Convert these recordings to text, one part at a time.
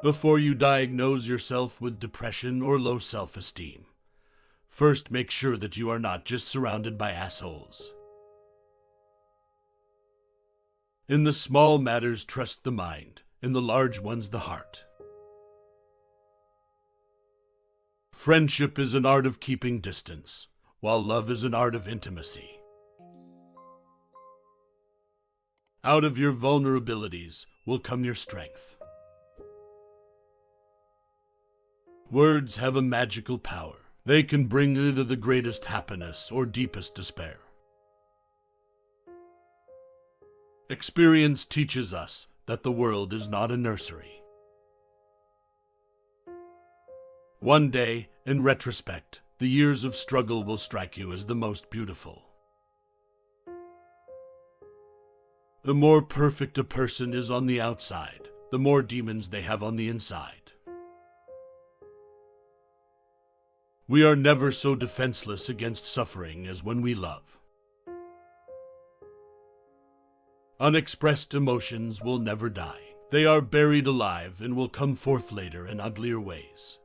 Before you diagnose yourself with depression or low self-esteem, first make sure that you are not just surrounded by assholes. In the small matters, trust the mind. In the large ones, the heart. Friendship is an art of keeping distance, while love is an art of intimacy. Out of your vulnerabilities will come your strength. Words have a magical power. They can bring either the greatest happiness or deepest despair. Experience teaches us that the world is not a nursery. One day, in retrospect, the years of struggle will strike you as the most beautiful. The more perfect a person is on the outside, the more demons they have on the inside. We are never so defenseless against suffering as when we love. Unexpressed emotions will never die. They are buried alive and will come forth later in uglier ways.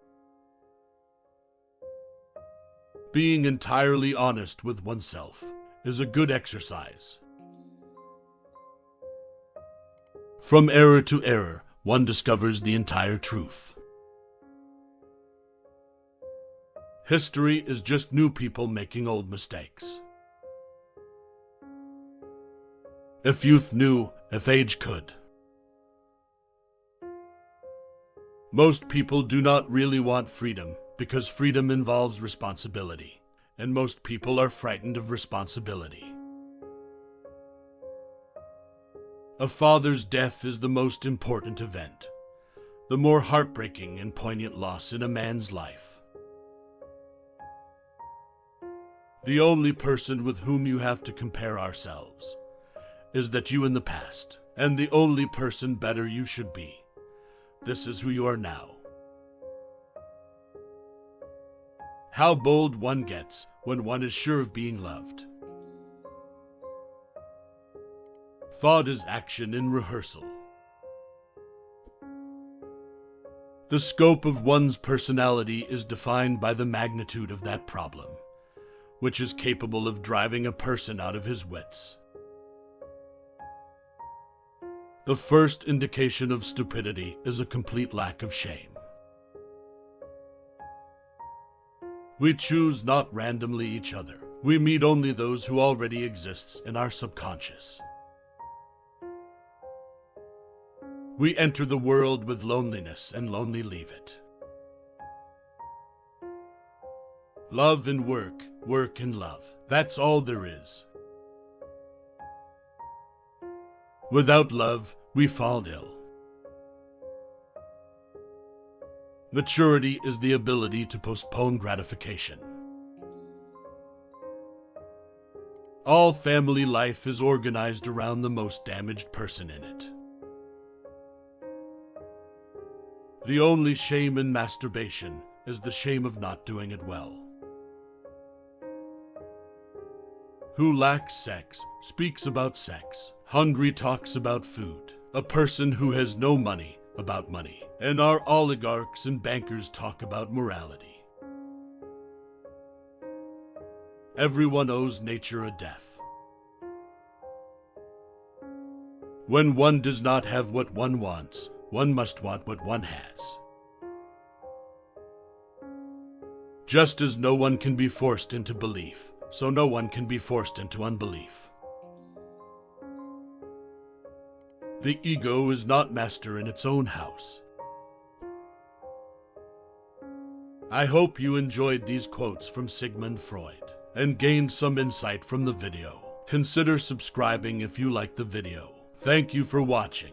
Being entirely honest with oneself is a good exercise. From error to error, one discovers the entire truth. History is just new people making old mistakes. If youth knew, if age could. Most people do not really want freedom because freedom involves responsibility, and most people are frightened of responsibility. A father's death is the most important event, the more heartbreaking and poignant loss in a man's life. The only person with whom you have to compare ourselves is that you in the past, and the only person better you should be. This is who you are now. How bold one gets when one is sure of being loved. Thought is action in rehearsal. The scope of one's personality is defined by the magnitude of that problem, which is capable of driving a person out of his wits. The first indication of stupidity is a complete lack of shame. We choose not randomly each other. We meet only those who already exists in our subconscious. We enter the world with loneliness and lonely leave it. Love and work, work and love. That's all there is. Without love, we fall ill. Maturity is the ability to postpone gratification. All family life is organized around the most damaged person in it. The only shame in masturbation is the shame of not doing it well. Who lacks sex speaks about sex. Hungry talks about food. A person who has no money about money. And our oligarchs and bankers talk about morality. Everyone owes nature a death. When one does not have what one wants, one must want what one has. Just as no one can be forced into belief, so no one can be forced into unbelief. The ego is not master in its own house. I hope you enjoyed these quotes from Sigmund Freud and gained some insight from the video. Consider subscribing if you like the video. Thank you for watching.